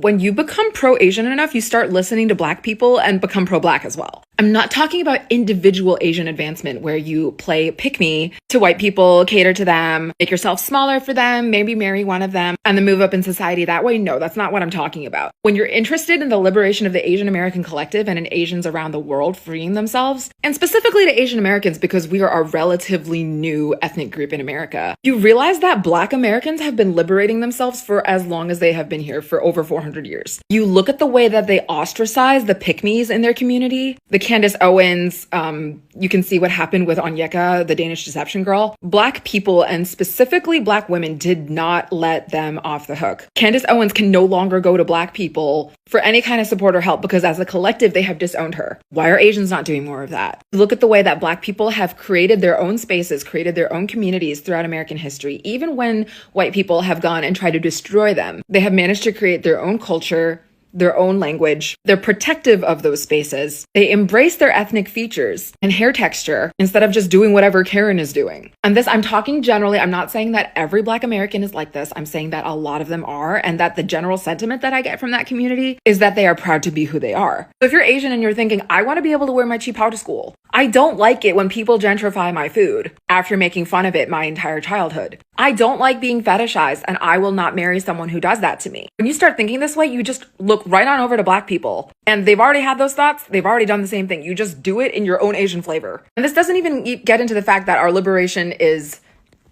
When you become pro-Asian enough, you start listening to Black people and become pro-Black as well. I'm not talking about individual Asian advancement where you play pick-me to white people, cater to them, make yourself smaller for them, maybe marry one of them, and then move up in society that way. No, that's not what I'm talking about. When you're interested in the liberation of the Asian American collective and in Asians around the world freeing themselves, and specifically to Asian Americans because we are a relatively new ethnic group in America, you realize that Black Americans have been liberating themselves for as long as they have been here, for over 400 years. You look at the way that they ostracize the pick-me's in their community, the Candace Owens, you can see what happened with Onyeka, the Danish deception girl. Black people, and specifically Black women, did not let them off the hook. Candace Owens can no longer go to Black people for any kind of support or help because as a collective, they have disowned her. Why are Asians not doing more of that? Look at the way that Black people have created their own spaces, created their own communities throughout American history. Even when white people have gone and tried to destroy them, they have managed to create their own culture, their own language. They're protective of those spaces. They embrace their ethnic features and hair texture instead of just doing whatever Karen is doing. And this, I'm talking generally. I'm not saying that every Black American is like this. I'm saying that a lot of them are, and that the general sentiment that I get from that community is that they are proud to be who they are. So if you're Asian and you're thinking, I want to be able to wear my qipao to school. I don't like it when people gentrify my food after making fun of it my entire childhood. I don't like being fetishized, and I will not marry someone who does that to me. When you start thinking this way, you just look right on over to Black people. And they've already had those thoughts. They've already done the same thing. You just do it in your own Asian flavor. And this doesn't even get into the fact that our liberation is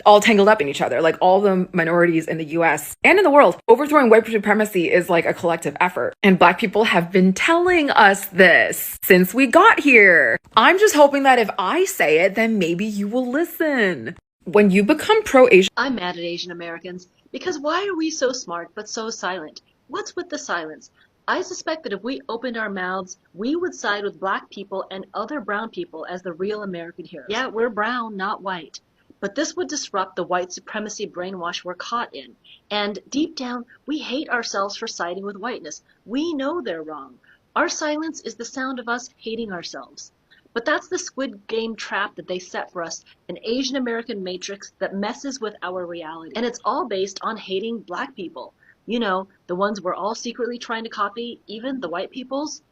all tangled up in each other. Like all the minorities in the US and in the world, overthrowing white supremacy is like a collective effort. And Black people have been telling us this since we got here. I'm just hoping that if I say it, then maybe you will listen. When you become pro-Asian... I'm mad at Asian Americans because why are we so smart but so silent? What's with the silence? I suspect that if we opened our mouths, we would side with Black people and other brown people as the real American heroes. Yeah, we're brown, not white. But this would disrupt the white supremacy brainwash we're caught in. And deep down, we hate ourselves for siding with whiteness. We know they're wrong. Our silence is the sound of us hating ourselves. But that's the Squid Game trap that they set for us, an Asian American matrix that messes with our reality. And it's all based on hating Black people. You know, the ones we're all secretly trying to copy, even the white peoples.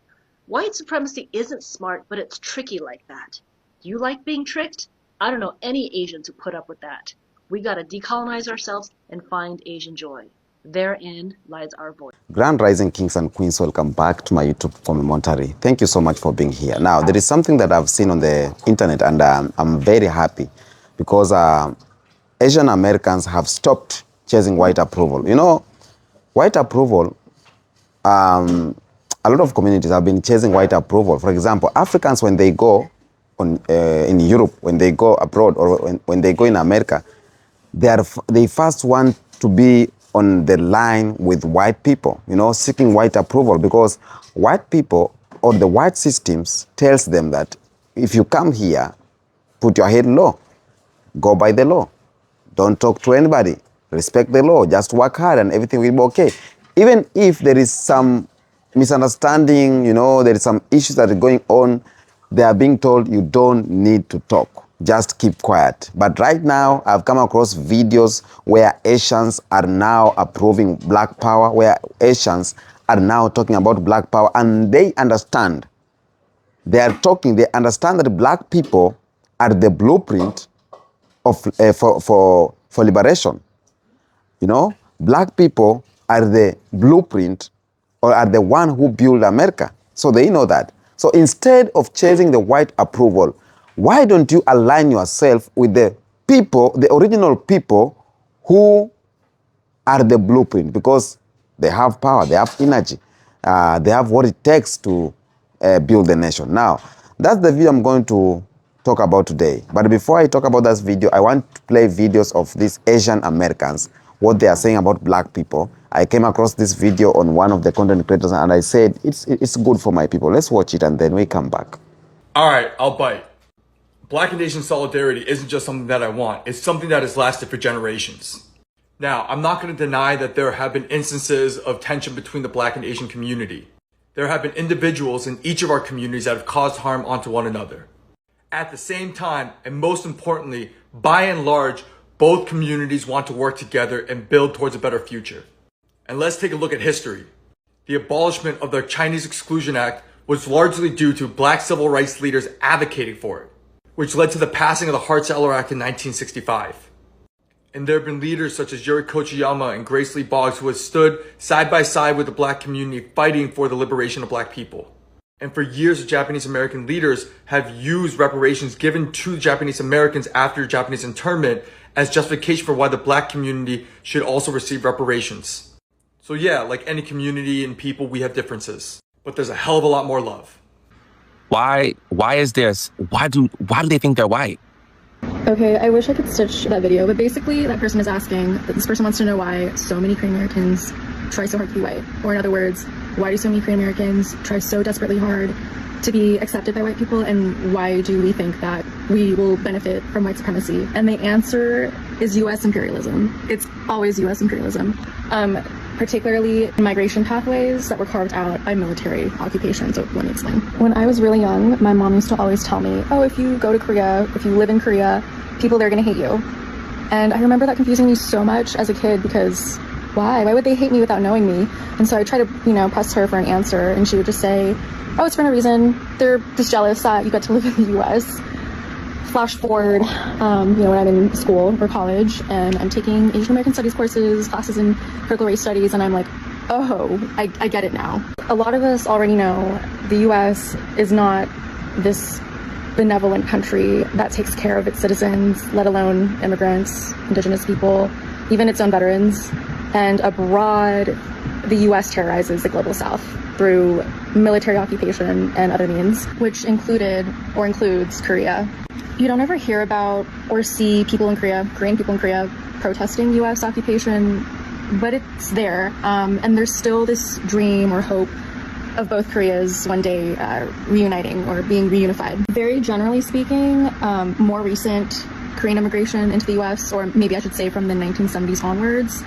White supremacy isn't smart, but it's tricky like that. Do you like being tricked? I don't know any Asians who put up with that. We gotta decolonize ourselves and find Asian joy. Therein lies our voice. Grand Rising Kings and Queens, welcome back to my YouTube commentary. Thank you so much for being here. Now, there is something that I've seen on the internet, and I'm very happy because Asian Americans have stopped chasing white approval. You know, white approval, a lot of communities have been chasing white approval. For example, Africans, when they go in Europe, when they go abroad, or when they go in America, they first want to be on the line with white people, you know, seeking white approval, because white people or the white systems tells them that if you come here, put your head low, go by the law, don't talk to anybody, respect the law, just work hard and everything will be okay. Even if there is some misunderstanding, you know, there is some issues that are going on, they are being told you don't need to talk, just keep quiet. But right now, I've come across videos where Asians are now approving Black power, where Asians are now talking about Black power, and they understand. They understand that Black people are the blueprint of for liberation. You know, Black people are the blueprint, or are the one who built America. So they know that. So instead of chasing the white approval, why don't you align yourself with the people, the original people who are the blueprint? Because they have power, they have energy, they have what it takes to build the nation. Now, that's the video I'm going to talk about today. But before I talk about this video, I want to play videos of these Asian Americans, what they are saying about Black people. I came across this video on one of the content creators, and I said, it's good for my people. Let's watch it, and then we come back. All right, I'll bite. Black and Asian solidarity isn't just something that I want. It's something that has lasted for generations. Now, I'm not going to deny that there have been instances of tension between the Black and Asian community. There have been individuals in each of our communities that have caused harm onto one another. At the same time, and most importantly, by and large, both communities want to work together and build towards a better future. And let's take a look at history. The abolishment of the Chinese Exclusion Act was largely due to black civil rights leaders advocating for it, which led to the passing of the Hart-Celler Act in 1965. And there have been leaders such as Yuri Kochiyama and Grace Lee Boggs who have stood side by side with the black community fighting for the liberation of black people. And for years, Japanese American leaders have used reparations given to Japanese Americans after Japanese internment as justification for why the black community should also receive reparations. So yeah, like any community and people, we have differences, but there's a hell of a lot more love. Why do they think they're white? Okay, I wish I could stitch that video, but basically that person is asking, that this person wants to know why so many Korean Americans try so hard to be white. Or in other words, why do so many Korean Americans try so desperately hard to be accepted by white people, and why do we think that we will benefit from white supremacy? And the answer is US imperialism. It's always US imperialism. Particularly migration pathways that were carved out by military occupation. So let me explain. When I was really young, my mom used to always tell me, oh, if you go to Korea, if you live in Korea, people there are gonna hate you. And I remember that confusing me so much as a kid, because why? Why would they hate me without knowing me? And so I tried to, press her for an answer, and she would just say, oh, it's for no reason. They're just jealous that you get to live in the US. Flash forward, when I'm in school or college and I'm taking Asian American studies courses, classes in critical race studies, and I'm like, oh, I get it now. A lot of us already know the US is not this benevolent country that takes care of its citizens, let alone immigrants, indigenous people, even its own veterans. And abroad, the US terrorizes the global South through military occupation and other means, which includes Korea. You don't ever hear about or see Korean people in Korea protesting US occupation, but it's there. And there's still this dream or hope of both Koreas one day reuniting or being reunified. Very generally speaking, more recent Korean immigration into the US, or maybe I should say from the 1970s onwards,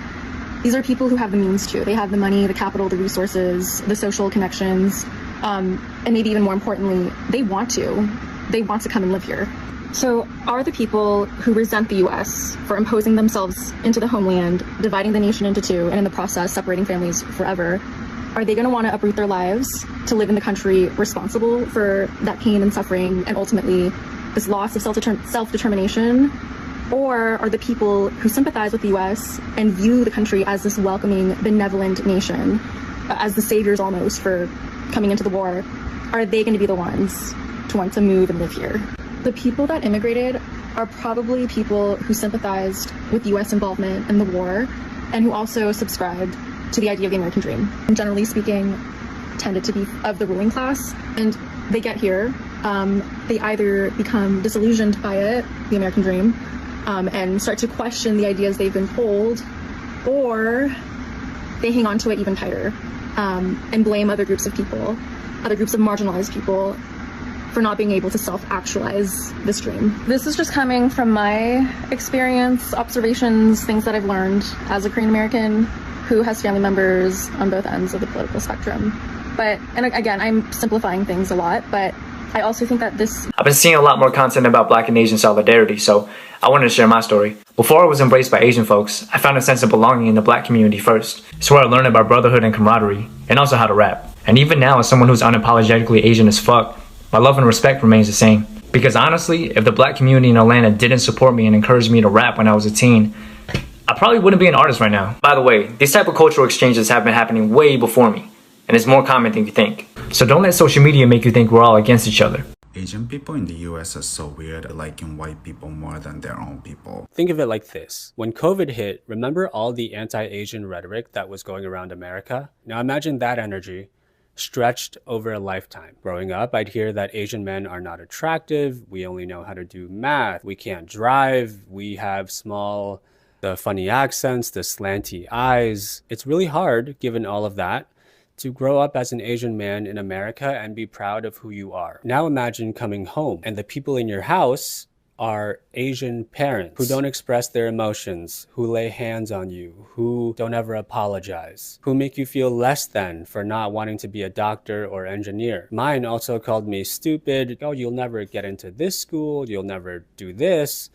these are people who have the means to. They have the money, the capital, the resources, the social connections, and maybe even more importantly, they want to come and live here. So are the people who resent the US for imposing themselves into the homeland, dividing the nation into two, and in the process separating families forever, are they going to want to uproot their lives to live in the country responsible for that pain and suffering and ultimately this loss of self-determination? Or are the people who sympathize with the US and view the country as this welcoming, benevolent nation, as the saviors almost for coming into the war, are they going to be the ones to want to move and live here? The people that immigrated are probably people who sympathized with US involvement in the war and who also subscribed to the idea of the American dream. And generally speaking, tended to be of the ruling class, and they get here, they either become disillusioned by it, the American dream, and start to question the ideas they've been told, or they hang on to it even tighter and blame other groups of people, other groups of marginalized people, for not being able to self-actualize this dream. This is just coming from my experience, observations, things that I've learned as a Korean American who has family members on both ends of the political spectrum. And again, I'm simplifying things a lot, but I also think that I've been seeing a lot more content about Black and Asian solidarity, so I wanted to share my story. Before I was embraced by Asian folks, I found a sense of belonging in the Black community first. It's where I learned about brotherhood and camaraderie, and also how to rap. And even now, as someone who's unapologetically Asian as fuck, my love and respect remains the same. Because honestly, if the Black community in Atlanta didn't support me and encourage me to rap when I was a teen, I probably wouldn't be an artist right now. By the way, these type of cultural exchanges have been happening way before me, and it's more common than you think. So don't let social media make you think we're all against each other. Asian people in the US are so weird at liking white people more than their own people. Think of it like this. When COVID hit, remember all the anti-Asian rhetoric that was going around America? Now imagine that energy stretched over a lifetime. Growing up, I'd hear that Asian men are not attractive, we only know how to do math, we can't drive, we have the funny accents, the slanty eyes. It's really hard, given all of that, to grow up as an Asian man in America and be proud of who you are. Now imagine coming home and the people in your house are Asian parents who don't express their emotions, who lay hands on you, who don't ever apologize, who make you feel less than for not wanting to be a doctor or engineer. Mine also called me stupid. Oh, you'll never get into this school, you'll never do this.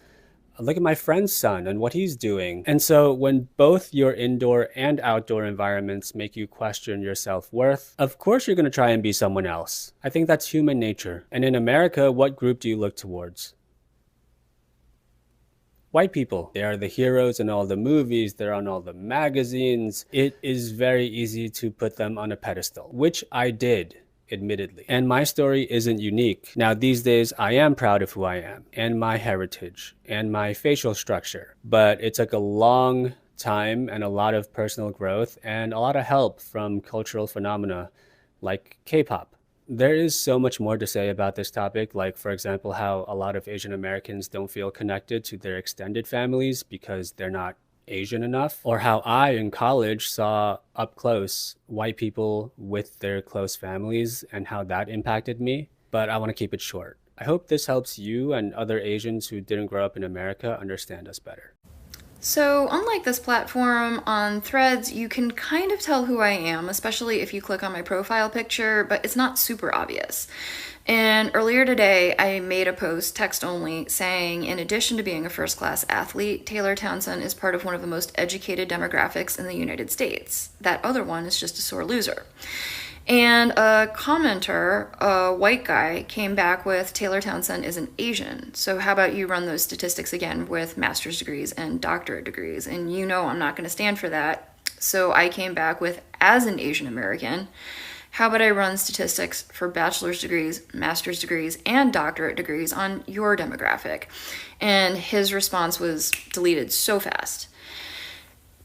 Look at my friend's son and what he's doing. And so when both your indoor and outdoor environments make you question your self-worth, of course you're going to try and be someone else. I think that's human nature. And in America, what group do you look towards? White people. They are the heroes in all the movies, they're on all the magazines. It is very easy to put them on a pedestal, which I did, admittedly. And my story isn't unique. Now, these days, I am proud of who I am, and my heritage, and my facial structure. But it took a long time and a lot of personal growth and a lot of help from cultural phenomena like K-pop. There is so much more to say about this topic, like, for example, how a lot of Asian Americans don't feel connected to their extended families because they're not Asian enough, or how I in college saw up close white people with their close families and how that impacted me. But I want to keep it short. I hope this helps you and other Asians who didn't grow up in America understand us better. So, unlike this platform, on Threads, you can kind of tell who I am, especially if you click on my profile picture, but it's not super obvious. And earlier today, I made a post, text only, saying, in addition to being a first-class athlete, Taylor Townsend is part of one of the most educated demographics in the United States. That other one is just a sore loser. And a commenter, a white guy, came back with Taylor Townsend isn't Asian. So how about you run those statistics again with master's degrees and doctorate degrees? And you know I'm not going to stand for that. So I came back with, as an Asian American, how about I run statistics for bachelor's degrees, master's degrees, and doctorate degrees on your demographic? And his response was deleted so fast.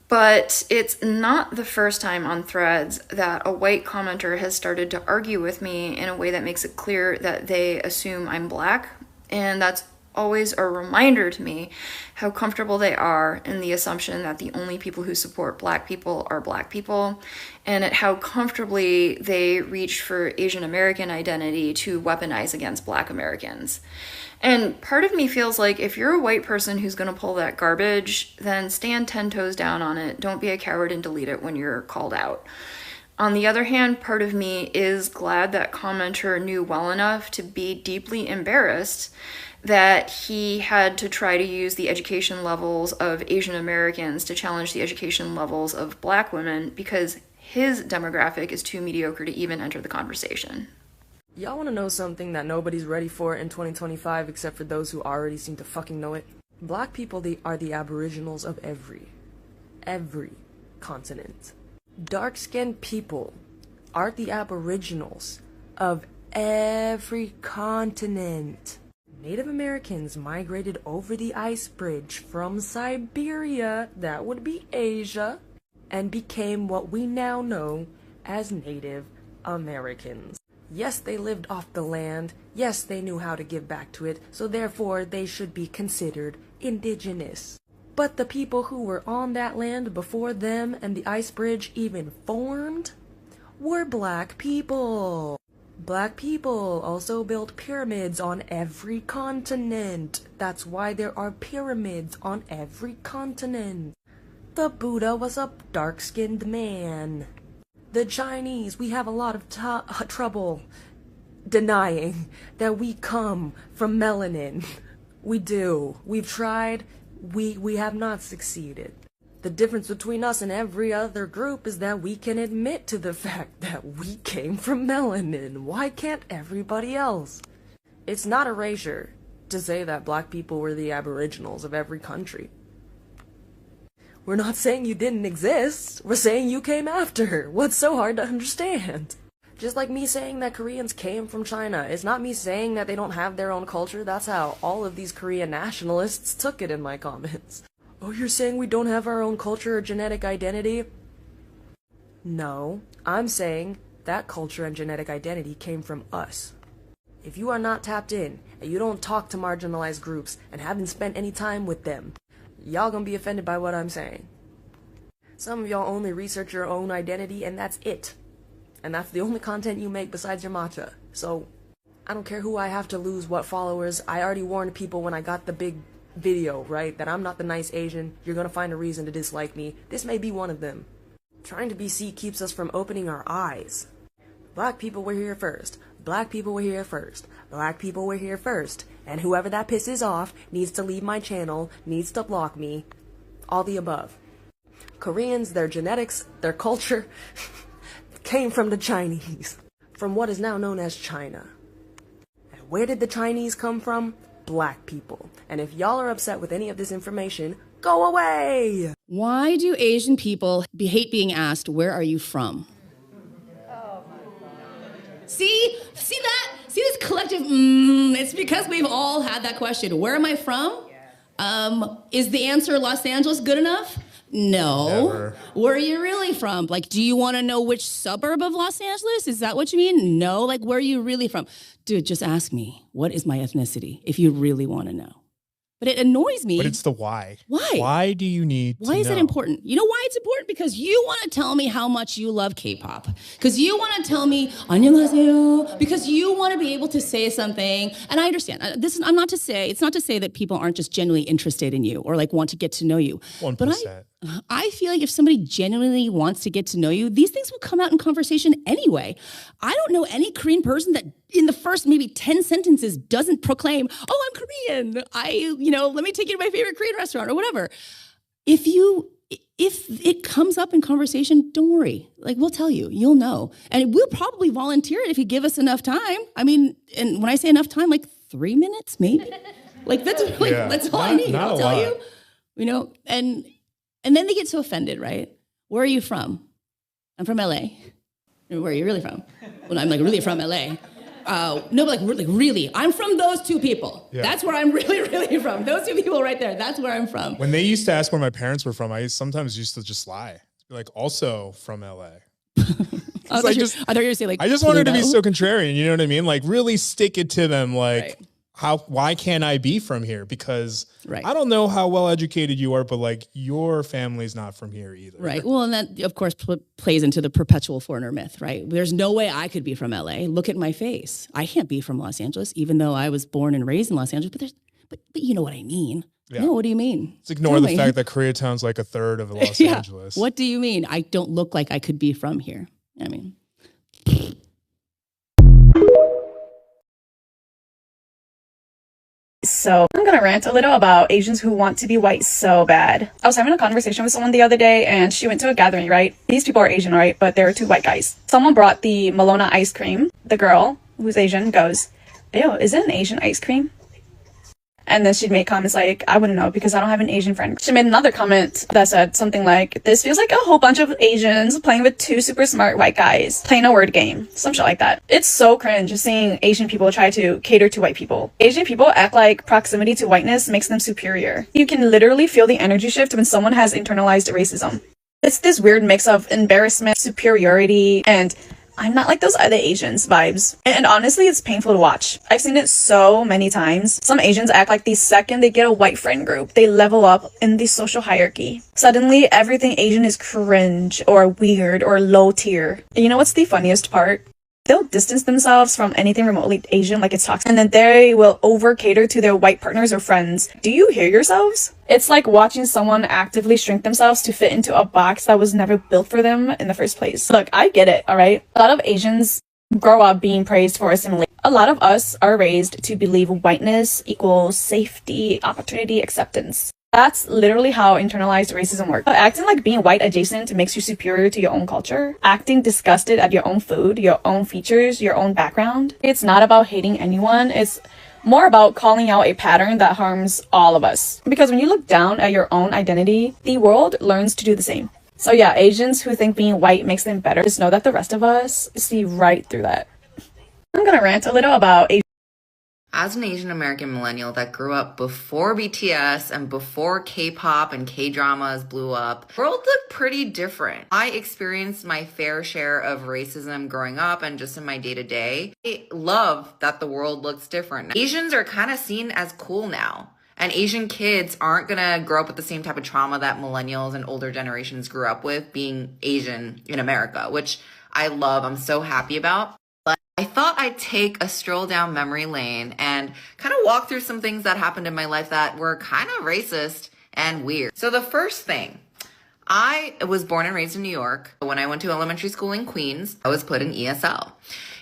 But it's not the first time on Threads that a white commenter has started to argue with me in a way that makes it clear that they assume I'm black. And that's always a reminder to me how comfortable they are in the assumption that the only people who support black people are black people, and at how comfortably they reach for Asian American identity to weaponize against black Americans. And part of me feels like if you're a white person who's going to pull that garbage, then stand 10 toes down on it. Don't be a coward and delete it when you're called out. On the other hand, part of me is glad that commenter knew well enough to be deeply embarrassed that he had to try to use the education levels of Asian Americans to challenge the education levels of black women because his demographic is too mediocre to even enter the conversation. Y'all wanna know something that nobody's ready for in 2025 except for those who already seem to fucking know it? Black people, they are the Aboriginals of every continent. Dark-skinned people are the Aboriginals of every continent. Native Americans migrated over the ice bridge from Siberia, that would be Asia, and became what we now know as Native Americans. Yes, they lived off the land. Yes, they knew how to give back to it, so therefore they should be considered indigenous. But the people who were on that land before them and the ice bridge even formed were black people. Black people also built pyramids on every continent. That's why there are pyramids on every continent. The Buddha was a dark-skinned man. The Chinese, we have a lot of trouble denying that we come from melanin. We do. We've tried. We have not succeeded. The difference between us and every other group is that we can admit to the fact that we came from melanin. Why can't everybody else? It's not erasure to say that black people were the Aboriginals of every country. We're not saying you didn't exist. We're saying you came after. What's so hard to understand? Just like me saying that Koreans came from China. It's not me saying that they don't have their own culture. That's how all of these Korean nationalists took it in my comments. Oh, you're saying we don't have our own culture or genetic identity? No, I'm saying that culture and genetic identity came from us. If you are not tapped in, and you don't talk to marginalized groups, and haven't spent any time with them, y'all gonna be offended by what I'm saying. Some of y'all only research your own identity, and that's it. And that's the only content you make besides your matcha. So, I don't care who I have to lose, what followers. I already warned people when I got the big video, right, that I'm not the nice Asian. You're gonna find a reason to dislike me. This may be one of them. Trying to be C keeps us from opening our eyes. Black people were here first. Black people were here first. Black people were here first. And whoever that pisses off needs to leave my channel, needs to block me. All the above. Koreans, their genetics, their culture came from the Chinese. From what is now known as China. And where did the Chinese come from? Black people. And if y'all are upset with any of this information, go away! Why do Asian people hate being asked, where are you from? See that? See this collective, it's because we've all had that question. Where am I from? Is the answer Los Angeles good enough? No. Never. Where are you really from? Like, do you want to know which suburb of Los Angeles? Is that what you mean? No. Like, where are you really from? Dude, just ask me, what is my ethnicity, if you really want to know? But it annoys me. But it's the why. Why? Why do you need to Why is know? it important? You know why it's important? Because you want to tell me how much you love K-pop. Because you want to tell me, 안녕하세요. Because you want to be able to say something. And I understand. It's not to say that people aren't just genuinely interested in you or like want to get to know you. 1%. But I feel like if somebody genuinely wants to get to know you, these things will come out in conversation anyway. I don't know any Korean person that in the first maybe 10 sentences doesn't proclaim, oh, I'm Korean. Let me take you to my favorite Korean restaurant or whatever. If it comes up in conversation, don't worry. Like, we'll tell you, you'll know. And we'll probably volunteer it if you give us enough time. I mean, and when I say enough time, like 3 minutes, maybe. that's all I need. I'll tell you, and then they get so offended, right? Where are you from? I'm from LA. Where are you really from? Well, I'm like really from LA. No, but like really, I'm from those two people. Yeah. That's where I'm really, really from. Those two people right there. That's where I'm from. When they used to ask where my parents were from, I sometimes used to just lie. Be like, also from LA. I thought you were going to say like, I just wanted to be so contrarian. You know what I mean? Like really stick it to them. Like, why can't I be from here? Because I don't know how well educated you are, but like your family's not from here either. Right. Well, and that of course plays into the perpetual foreigner myth, right? There's no way I could be from LA. Look at my face. I can't be from Los Angeles, even though I was born and raised in Los Angeles. But you know what I mean. Yeah. No, what do you mean? Let's ignore the fact that Koreatown's like a third of Los Angeles. What do you mean? I don't look like I could be from here. I mean. So I'm gonna rant a little about Asians who want to be white so bad. I was having a conversation with someone the other day and she went to a gathering, right? These people are Asian, right? But there are two white guys. Someone brought the Malona ice cream. The girl, who's Asian, goes, ew, is it an Asian ice cream? And then she'd make comments like, I wouldn't know because I don't have an Asian friend. She made another comment that said something like, this feels like a whole bunch of Asians playing with two super smart white guys, playing a word game, some shit like that. It's so cringe seeing Asian people try to cater to white people. Asian people act like proximity to whiteness makes them superior. You can literally feel the energy shift when someone has internalized racism. It's this weird mix of embarrassment, superiority, and I'm not like those other Asians vibes. And honestly, it's painful to watch. I've seen it so many times. Some Asians act like the second they get a white friend group, they level up in the social hierarchy. Suddenly, everything Asian is cringe or weird or low tier. You know what's the funniest part? They'll distance themselves from anything remotely Asian like it's toxic, and then they will over cater to their white partners or friends. Do you hear yourselves? It's like watching someone actively shrink themselves to fit into a box that was never built for them in the first place. Look, I get it, alright? A lot of Asians grow up being praised for assimilation. A lot of us are raised to believe whiteness equals safety, opportunity, acceptance. That's literally how internalized racism works. Acting like being white adjacent makes you superior to your own culture. Acting disgusted at your own food, your own features, your own background. It's not about hating anyone. It's more about calling out a pattern that harms all of us. Because when you look down at your own identity, the world learns to do the same. So yeah, Asians who think being white makes them better, just know that the rest of us see right through that. I'm gonna rant a little about As an Asian American millennial that grew up before BTS and before K-pop and K-dramas blew up, the world looked pretty different. I experienced my fair share of racism growing up and just in my day-to-day. I love that the world looks different. Asians are kind of seen as cool now. And Asian kids aren't gonna grow up with the same type of trauma that millennials and older generations grew up with being Asian in America, which I love, I'm so happy about. I thought I'd take a stroll down memory lane and kind of walk through some things that happened in my life that were kind of racist and weird. So the first thing, I was born and raised in New York. When I went to elementary school in Queens, I was put in ESL.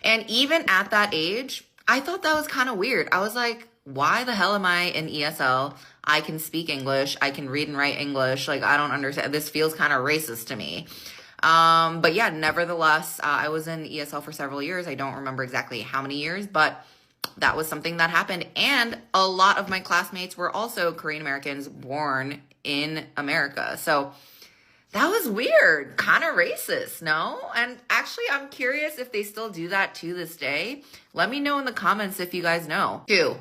And even at that age, I thought that was kind of weird. I was like, why the hell am I in ESL? I can speak English. I can read and write English. Like, I don't understand. This feels kind of racist to me. But yeah, nevertheless, I was in ESL for several years. I don't remember exactly how many years, but that was something that happened. And a lot of my classmates were also Korean Americans born in America. So that was weird, kind of racist, no? And actually, I'm curious if they still do that to this day. Let me know in the comments if you guys know. 2,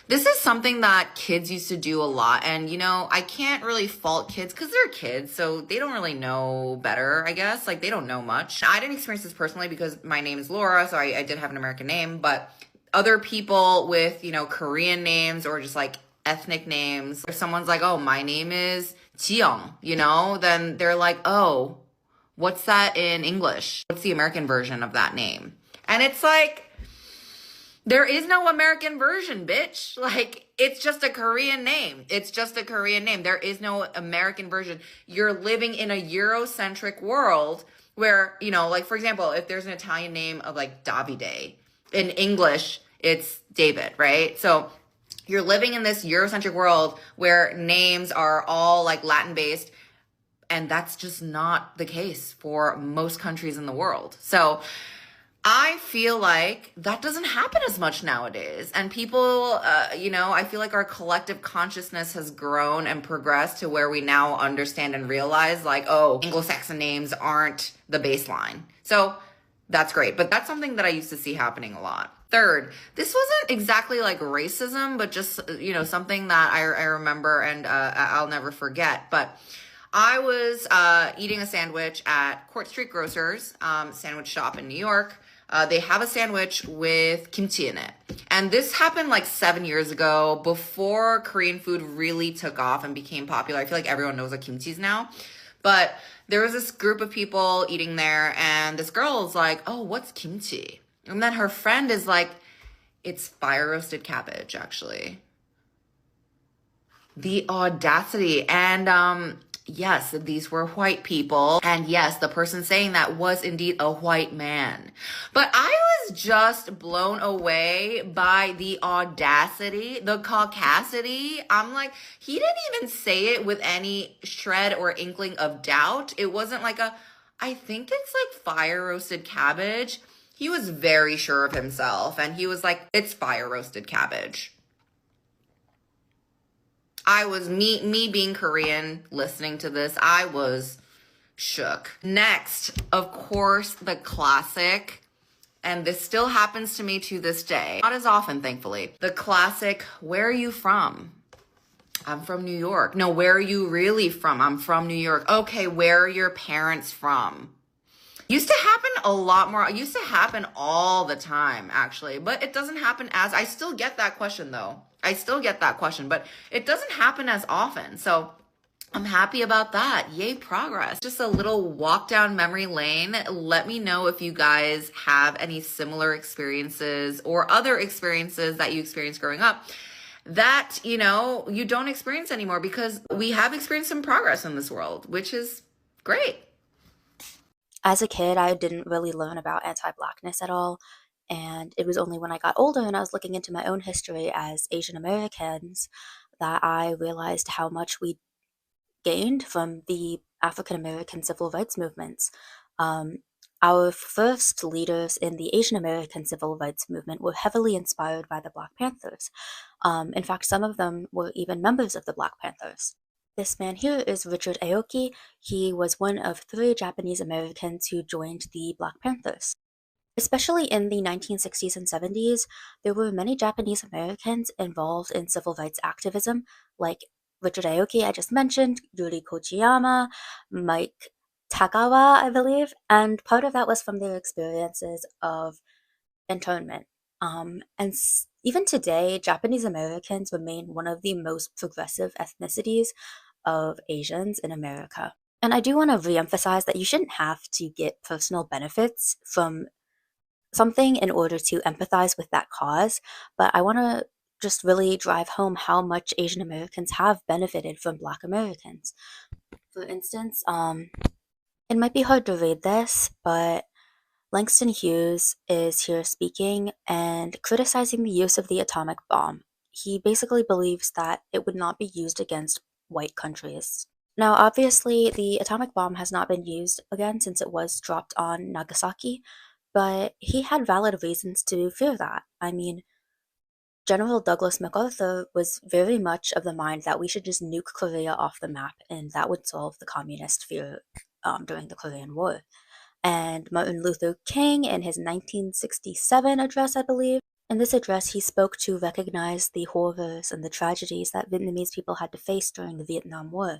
this is something that kids used to do a lot. And, you know, I can't really fault kids because they're kids, so they don't really know better, I guess. Like, they don't know much. I didn't experience this personally because my name is Laura, so I did have an American name. But other people with, you know, Korean names or just like ethnic names, if someone's like, oh, my name is Jiyoung, you know, then they're like, oh, what's that in English? What's the American version of that name? And it's like, there is no American version, bitch. Like, it's just a Korean name. It's just a Korean name. There is no American version. You're living in a Eurocentric world where, you know, like, for example, if there's an Italian name of like Davide, in English, it's David, right? So you're living in this Eurocentric world where names are all like Latin based, and that's just not the case for most countries in the world. So I feel like that doesn't happen as much nowadays. And people, you know, I feel like our collective consciousness has grown and progressed to where we now understand and realize like, oh, Anglo-Saxon names aren't the baseline. So that's great. But that's something that I used to see happening a lot. 3rd, this wasn't exactly like racism, but just, you know, something that I remember and I'll never forget. But I was eating a sandwich at Court Street Grocers, sandwich shop in New York. They have a sandwich with kimchi in it. And this happened like 7 years ago, before Korean food really took off and became popular. I feel like everyone knows what kimchi is now. But there was this group of people eating there, and this girl is like, oh, what's kimchi? And then her friend is like, it's fire roasted cabbage, actually. The audacity. And yes, these were white people. And yes, the person saying that was indeed a white man. But I was just blown away by the audacity, the caucasity. I'm like, he didn't even say it with any shred or inkling of doubt. It wasn't like I think it's like fire roasted cabbage. He was very sure of himself, and he was like, it's fire roasted cabbage. I was, me being Korean, listening to this, I was shook. Next, of course, the classic, and this still happens to me to this day. Not as often, thankfully. The classic, where are you from? I'm from New York. No, where are you really from? I'm from New York. Okay, where are your parents from? Used to happen a lot more. It used to happen all the time, actually. But it doesn't happen as... I still get that question, though. I still get that question. But it doesn't happen as often. So I'm happy about that. Yay, progress. Just a little walk down memory lane. Let me know if you guys have any similar experiences or other experiences that you experienced growing up that, you know, you don't experience anymore, because we have experienced some progress in this world, which is great. As a kid, I didn't really learn about anti-Blackness at all, and it was only when I got older and I was looking into my own history as Asian Americans that I realized how much we gained from the African American civil rights movements. Our first leaders in the Asian American civil rights movement were heavily inspired by the Black Panthers. In fact, some of them were even members of the Black Panthers. This man here is Richard Aoki. He was one of 3 Japanese Americans who joined the Black Panthers. Especially in the 1960s and 70s, there were many Japanese Americans involved in civil rights activism, like Richard Aoki, I just mentioned, Yuri Kochiyama, Mike Tagawa, I believe, and part of that was from their experiences of internment. Even today, Japanese Americans remain one of the most progressive ethnicities of Asians in America. And I do want to reemphasize that you shouldn't have to get personal benefits from something in order to empathize with that cause, but I want to just really drive home how much Asian Americans have benefited from Black Americans. For instance, it might be hard to read this, but Langston Hughes is here speaking and criticizing the use of the atomic bomb. he basically believes that it would not be used against white countries. Now, obviously, the atomic bomb has not been used again since it was dropped on Nagasaki, but he had valid reasons to fear that. I mean, General Douglas MacArthur was very much of the mind that we should just nuke Korea off the map, and that would solve the communist fear during the Korean War. And Martin Luther King, in his 1967 address, I believe, in this address, he spoke to recognize the horrors and the tragedies that Vietnamese people had to face during the Vietnam War.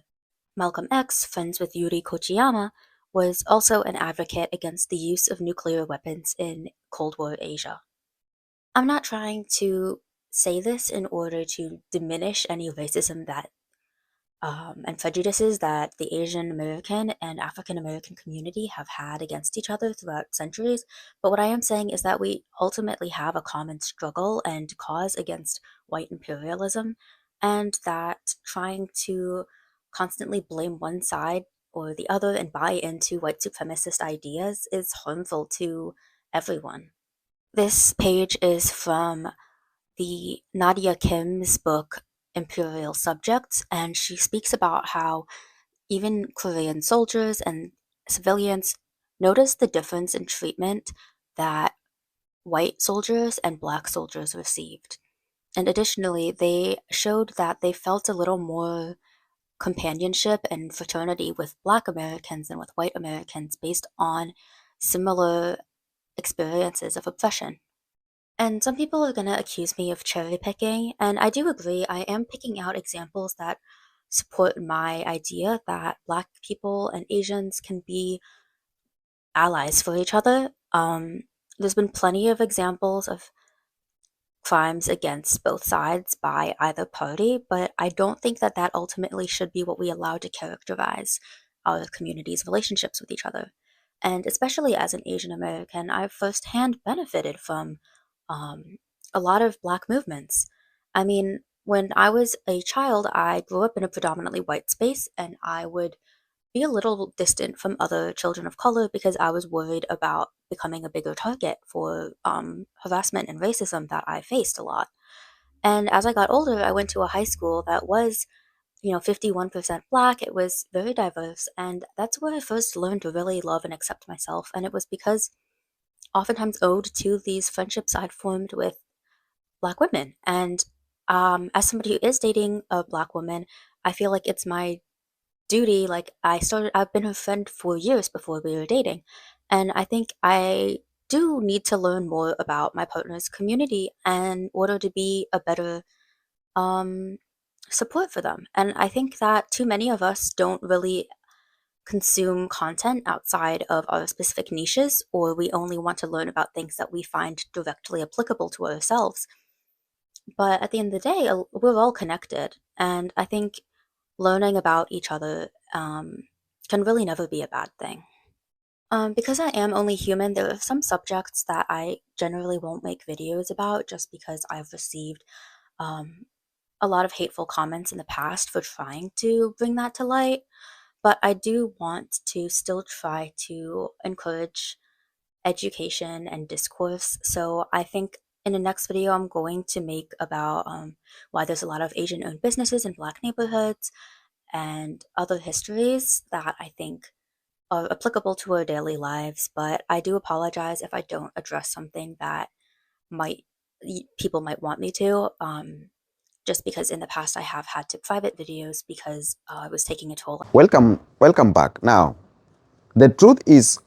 Malcolm X, friends with Yuri Kochiyama, was also an advocate against the use of nuclear weapons in Cold War Asia. I'm not trying to say this in order to diminish any racism that and prejudices that the Asian American and African American community have had against each other throughout centuries. But what I am saying is that we ultimately have a common struggle and cause against white imperialism, and that trying to constantly blame one side or the other and buy into white supremacist ideas is harmful to everyone. This page is from the Nadia Kim's book Imperial Subjects, and she speaks about how even Korean soldiers and civilians noticed the difference in treatment that white soldiers and black soldiers received. And additionally, they showed that they felt a little more companionship and fraternity with black Americans than with white Americans based on similar experiences of oppression. And some people are going to accuse me of cherry picking, and I do agree. I am picking out examples that support my idea that Black people and Asians can be allies for each other. There's been plenty of examples of crimes against both sides by either party, but I don't think that that ultimately should be what we allow to characterize our community's relationships with each other. And especially as an Asian American, I've firsthand benefited from a lot of Black movements. I mean, when I was a child, I grew up in a predominantly white space, and I would be a little distant from other children of color because I was worried about becoming a bigger target for harassment and racism that I faced a lot. And as I got older, I went to a high school that was, 51% Black. It was very diverse, and that's where I first learned to really love and accept myself. And it was because oftentimes owed to these friendships I'd formed with Black women. And as somebody who is dating a Black woman, I feel like it's my duty. Like I've been her friend for years before we were dating. And I think I do need to learn more about my partner's community in order to be a better support for them. And I think that too many of us don't really consume content outside of our specific niches, or we only want to learn about things that we find directly applicable to ourselves. But at the end of the day, we're all connected, and I think learning about each other can really never be a bad thing. Because I am only human, there are some subjects that I generally won't make videos about just because I've received a lot of hateful comments in the past for trying to bring that to light. But I do want to still try to encourage education and discourse. So I think in the next video, I'm going to make about why there's a lot of Asian-owned businesses in Black neighborhoods and other histories that I think are applicable to our daily lives. But I do apologize if I don't address something that people might want me to. Just because in the past I have had to private videos because I was taking a toll. Welcome back. Now, the truth is,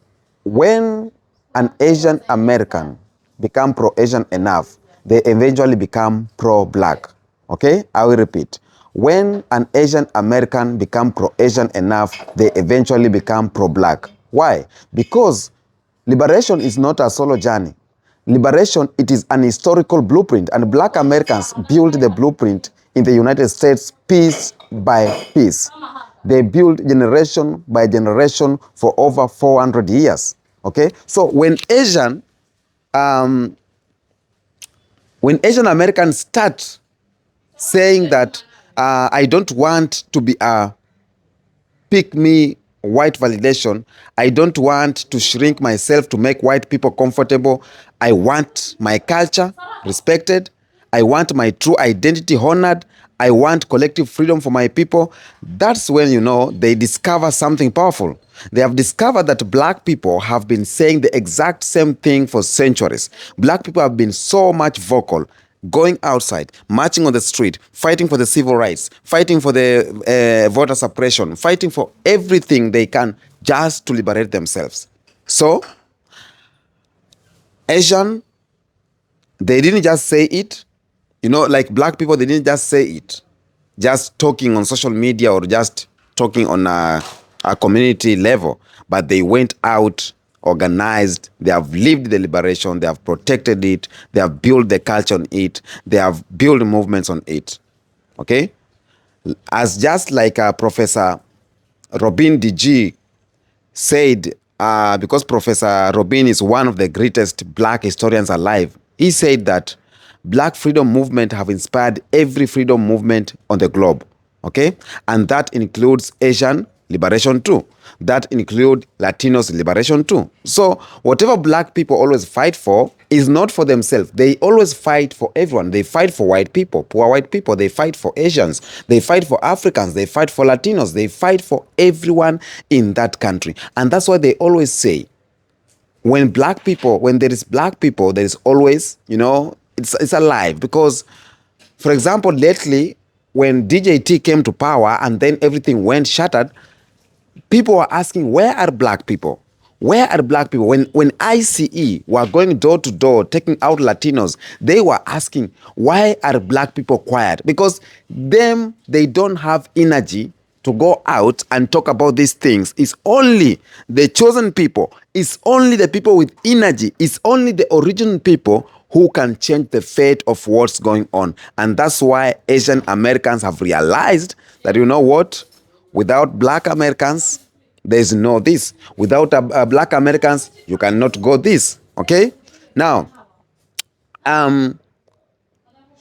when an Asian American become pro-Asian enough, they eventually become pro-Black. Okay? I will repeat. When an Asian American become pro-Asian enough, they eventually become pro-Black. Why? Because liberation is not a solo journey. Liberation, it is an historical blueprint, and Black Americans built the blueprint in the United States piece by piece. They built generation by generation for over 400 years. Okay, so when Asian Americans start saying that I don't want to be a pick me white validation, I don't want to shrink myself to make white people comfortable, I want my culture respected, I want my true identity honored. I want collective freedom for my people. That's when, they discover something powerful. They have discovered that black people have been saying the exact same thing for centuries. Black people have been so much vocal, going outside, marching on the street, fighting for the civil rights, fighting for the voter suppression, fighting for everything they can just to liberate themselves. So, Asian, they didn't just say it. Like black people, they didn't just say it, just talking on social media or just talking on a community level, but they went out, organized, they have lived the liberation, they have protected it, they have built the culture on it, they have built movements on it. Okay? As just like Professor Robin DG said, because Professor Robin is one of the greatest black historians alive, he said that black freedom movement have inspired every freedom movement on the globe, okay? And that includes Asian liberation too. That includes Latinos liberation too. So whatever black people always fight for is not for themselves. They always fight for everyone. They fight for white people, poor white people. They fight for Asians. They fight for Africans. They fight for Latinos. They fight for everyone in that country. And that's why they always say, when there is black people, there is always, it's alive. Because, for example, lately, when DJT came to power and then everything went shattered, people were asking, where are black people? Where are black people? When ICE were going door to door, taking out Latinos, they were asking, why are black people quiet? Because they don't have energy to go out and talk about these things. It's only the chosen people. It's only the people with energy. It's only the original people who can change the fate of what's going on. And that's why Asian Americans have realized that, you know what? Without black Americans, there's no this. Without black Americans, you cannot go this. Okay? Now,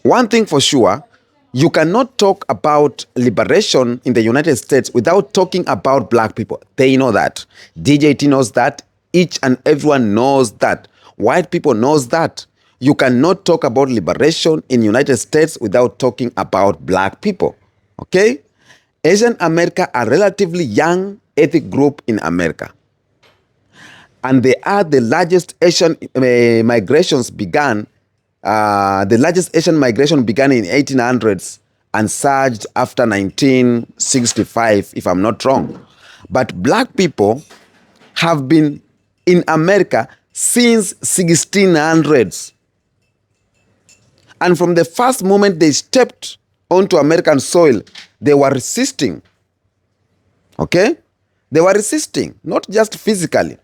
one thing for sure, you cannot talk about liberation in the United States without talking about black people. They know that. DJT knows that. Each and everyone knows that. White people knows that. You cannot talk about liberation in the United States without talking about black people. Okay? Asian America are relatively young ethnic group in America. And they are the largest Asian migrations began. The largest Asian migration began in 1800s and surged after 1965, if I'm not wrong. But black people have been in America since 1600s. And from the first moment they stepped onto American soil, they were resisting. Okay? They were resisting, not just physically.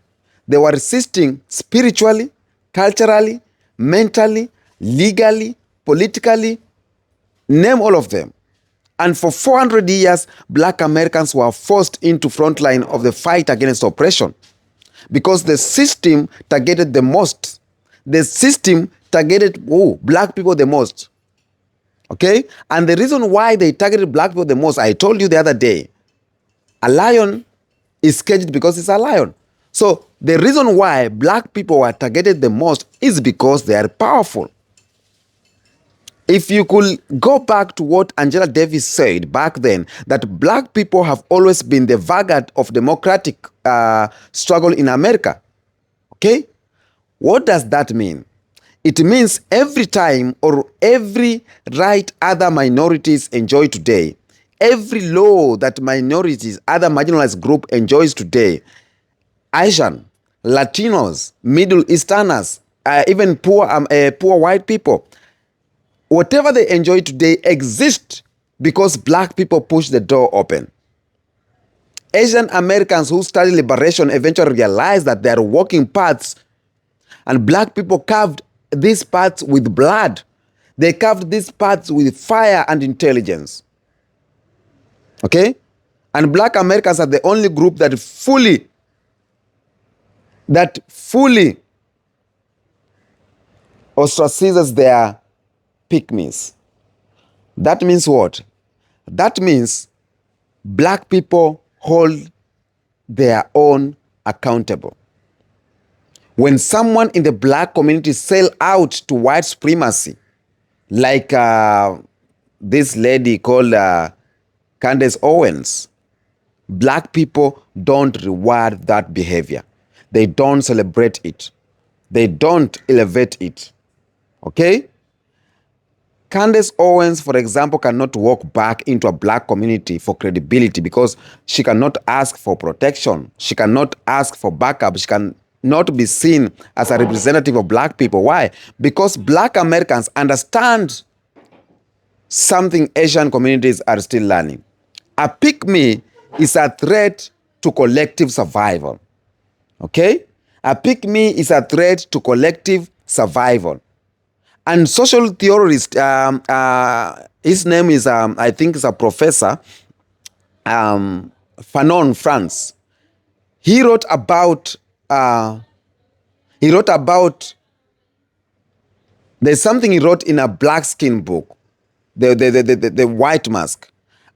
They were resisting spiritually, culturally, mentally, legally, politically, name all of them. And for 400 years, black Americans were forced into frontline of the fight against oppression because the system targeted the most. The system targeted black people the most. Okay? And the reason why they targeted black people the most, I told you the other day, a lion is caged because it's a lion. So the reason why black people were targeted the most is because they are powerful. If you could go back to what Angela Davis said back then, that black people have always been the vanguard of democratic struggle in America. Okay? What does that mean? It means every time or every right other minorities enjoy today, every law that minorities, other marginalized group enjoys today, Asian, Latinos, Middle Easterners, even poor white people, whatever they enjoy today exists because black people push the door open. Asian Americans who study liberation eventually realize that they are walking paths, and black people carved these paths with blood. They carved these paths with fire and intelligence. Okay? And black Americans are the only group that fully ostracizes their pygmies. That means what? That means black people hold their own accountable. When someone in the black community sell out to white supremacy, like this lady called Candace Owens. Black people don't reward that behavior. They don't celebrate it. They don't elevate it. Okay? Candace Owens, for example, cannot walk back into a black community for credibility because she cannot ask for protection. She cannot ask for backup. She cannot be seen as a representative of black people. Why? Because black Americans understand something Asian communities are still learning. A pygmy is a threat to collective survival. Okay? A pygmy is a threat to collective survival. And social theorist, his name is, I think is a professor, Fanon France. He wrote about, there's something he wrote in a black skin book, the white mask.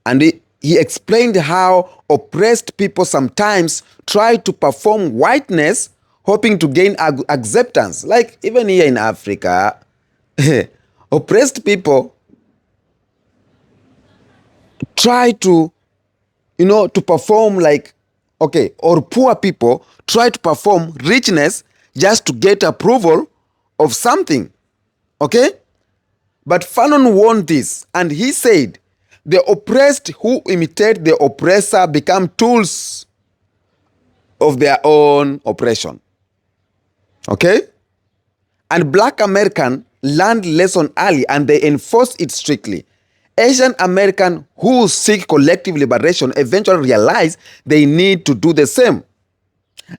And he explained how oppressed people sometimes try to perform whiteness, hoping to gain acceptance. Like even here in Africa, oppressed people try to, to perform like, okay, or poor people try to perform richness just to get approval of something. Okay? But Fanon warned this, and he said, the oppressed who imitate the oppressor become tools of their own oppression. Okay? And black American learned lesson early and they enforce it strictly. Asian American who seek collective liberation eventually realize they need to do the same.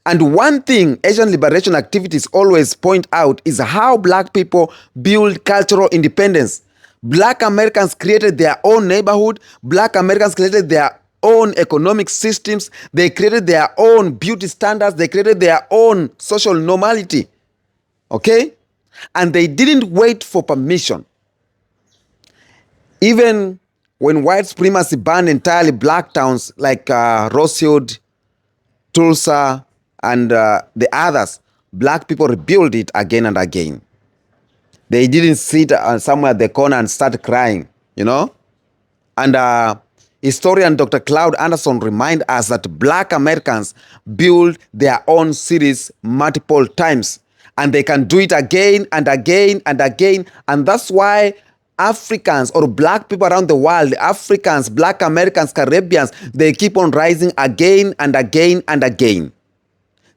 And one thing Asian liberation activities always point out is how black people build cultural independence. Black Americans created their own neighborhood. Black Americans created their own economic systems. They created their own beauty standards. They created their own social normality. Okay? And they didn't wait for permission. Even when white supremacy banned entirely black towns like Rosewood, Tulsa, and the others, black people rebuilt it again and again. They didn't sit somewhere at the corner and start crying, And historian Dr. Cloud Anderson reminds us that black Americans build their own cities multiple times. And they can do it again and again and again. And that's why Africans or black people around the world, Africans, black Americans, Caribbeans, they keep on rising again and again and again.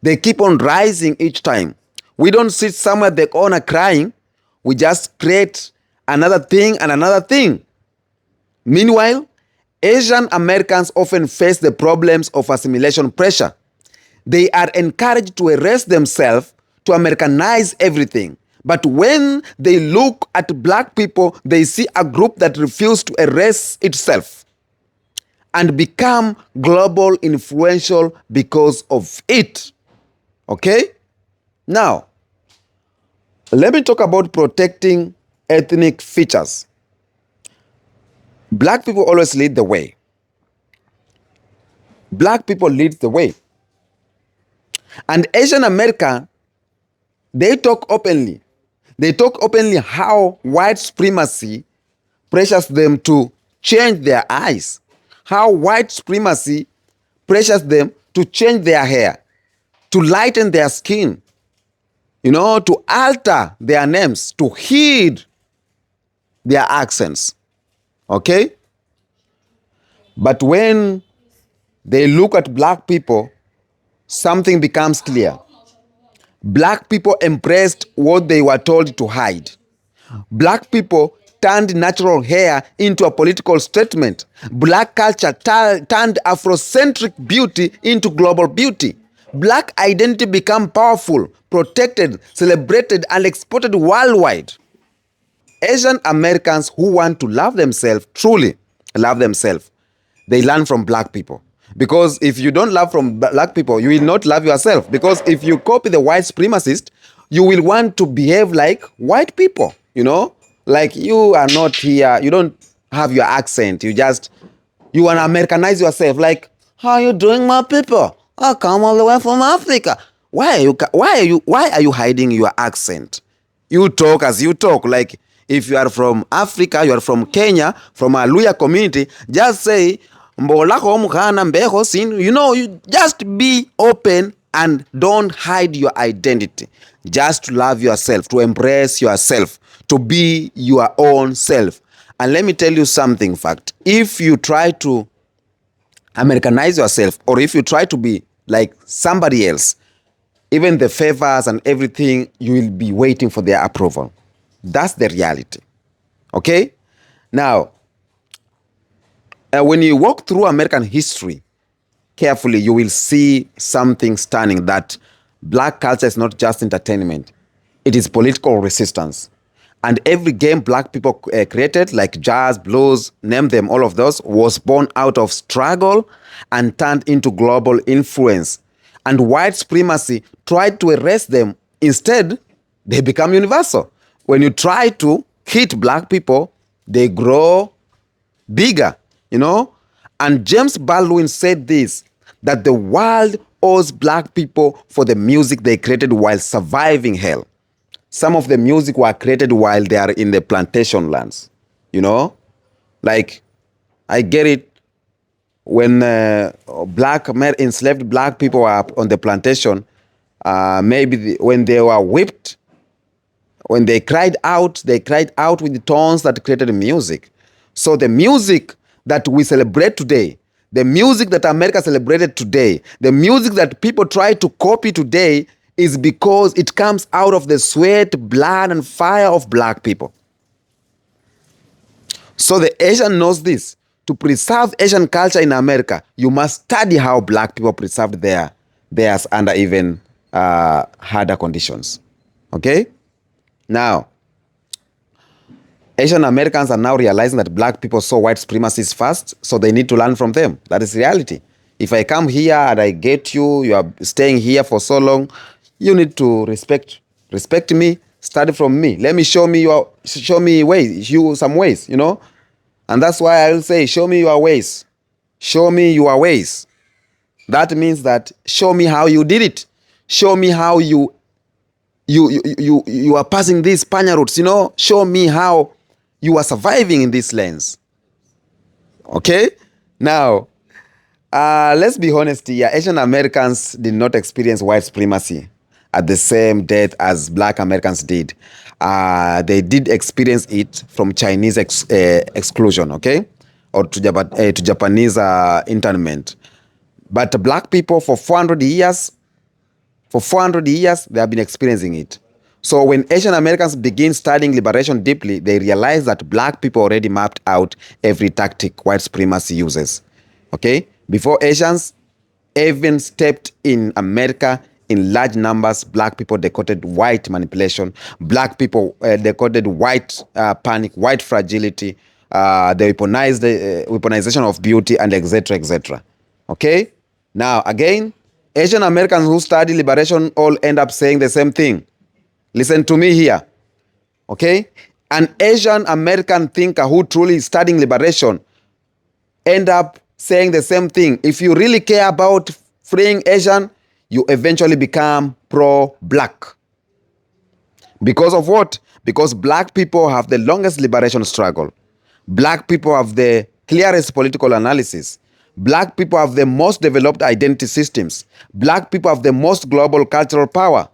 They keep on rising each time. We don't sit somewhere at the corner crying. We just create another thing and another thing. Meanwhile, Asian Americans often face the problems of assimilation pressure. They are encouraged to erase themselves, to Americanize everything. But when they look at black people, they see a group that refuses to erase itself and become global influential because of it. Okay? Now, let me talk about protecting ethnic features. Black people always lead the way. Black people lead the way. And Asian America, they talk openly. They talk openly how white supremacy pressures them to change their eyes. How white supremacy pressures them to change their hair, to lighten their skin, to alter their names, to hide their accents. Okay? But when they look at black people, something becomes clear. Black people embraced what they were told to hide. Black people turned natural hair into a political statement. Black culture turned Afrocentric beauty into global beauty. Black identity became powerful, protected, celebrated, and exported worldwide. Asian Americans who want to love themselves, truly love themselves, they learn from black people. Because if you don't love from black people, you will not love yourself. Because if you copy the white supremacist, you will want to behave like white people, Like you are not here, you don't have your accent, you want to Americanize yourself. Like, how are you doing, my people? I come all the way from Africa. Why are you hiding your accent? You talk as you talk. Like, If you are from Africa, you are from Kenya, from a Luya community, just say, you just be open and don't hide your identity. Just to love yourself, to embrace yourself, to be your own self. And let me tell you something, fact. If you try to Americanize yourself, or if you try to be like somebody else, even the favors and everything, you will be waiting for their approval. That's the reality. Okay? Now, when you walk through American history carefully, you will see something stunning, that black culture is not just entertainment. It is political resistance. And every game black people created, like jazz, blues, name them, all of those, was born out of struggle and turned into global influence. And white supremacy tried to erase them. Instead, they become universal. When you try to hit black people, they grow bigger, And James Baldwin said this, that the world owes black people for the music they created while surviving hell. Some of the music were created while they are in the plantation lands, Like, I get it. When enslaved black people were on the plantation, when they were whipped, when they cried out with the tones that created music. So the music that we celebrate today, the music that America celebrated today, the music that people try to copy today, is because it comes out of the sweat, blood, and fire of black people. So the Asian knows this. To preserve Asian culture in America, you must study how black people preserved theirs under even harder conditions. Okay? Now, Asian Americans are now realizing that black people saw white supremacists first, so they need to learn from them. That is reality. If I come here and I get you, you are staying here for so long, you need to respect me, study from me. Let me show me ways, you some ways, And that's why I will say, show me your ways. Show me your ways. That means that show me how you did it. Show me how you are passing these Panya routes, Show me how you are surviving in this lens. Okay? Now, let's be honest here. Asian Americans did not experience white supremacy at the same depth as black Americans did. They did experience it from Chinese exclusion, okay? Or to Japanese internment. But black people for 400 years, they have been experiencing it. So when Asian Americans begin studying liberation deeply, they realize that black people already mapped out every tactic white supremacy uses. Okay? Before Asians even stepped in America in large numbers, black people decoded white manipulation. Black people decoded white panic, white fragility, the weaponization of beauty, and etc., etc. Okay? Now, again, Asian Americans who study liberation all end up saying the same thing. Listen to me here. Okay? An Asian American thinker who truly is studying liberation end up saying the same thing. If you really care about freeing Asian, you eventually become pro-black. Because of what? Because black people have the longest liberation struggle. Black people have the clearest political analysis. Black people have the most developed identity systems. Black people have the most global cultural power.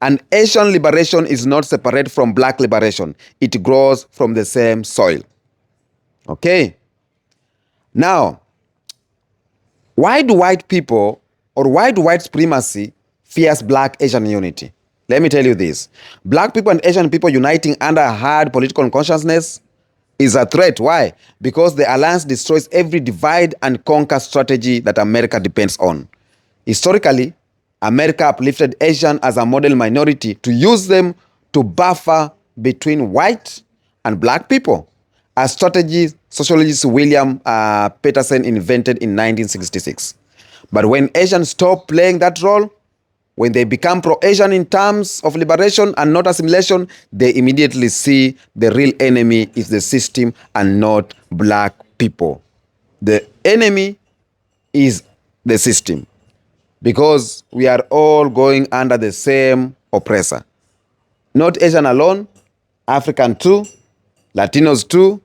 And Asian liberation is not separate from black liberation. It grows from the same soil. Okay? Now, why do white supremacy fears black Asian unity? Let me tell you this. Black people and Asian people uniting under a hard political consciousness is a threat. Why? Because the alliance destroys every divide and conquer strategy that America depends on. Historically, America uplifted Asian as a model minority to use them to buffer between white and black people, a strategy sociologist William Peterson invented in 1966. But when Asians stop playing that role, when they become pro-Asian in terms of liberation and not assimilation, they immediately see the real enemy is the system and not black people. The enemy is the system, because we are all going under the same oppressor. Not Asian alone, African too, Latinos too.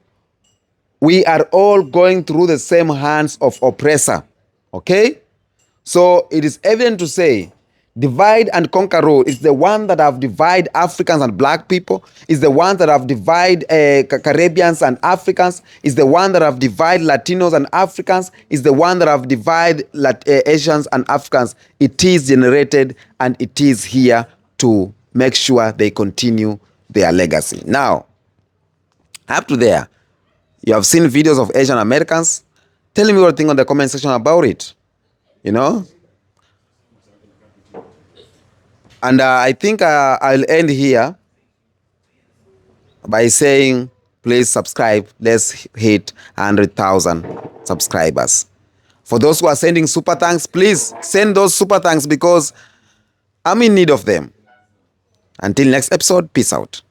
We are all going through the same hands of oppressor. Okay? So it is evident to say, divide and conquer rule is the one that have divided Africans and black people, is the one that have divided Caribbeans and Africans, is the one that have divided Latinos and Africans, is the one that have divided Asians and Africans. It is generated and it is here to make sure they continue their legacy. Now, up to there, you have seen videos of Asian Americans. Tell me what you think on the comment section about it. You know? And I think I'll end here by saying, please subscribe. Let's hit 100,000 subscribers. For those who are sending super thanks, please send those super thanks because I'm in need of them. Until next episode, peace out.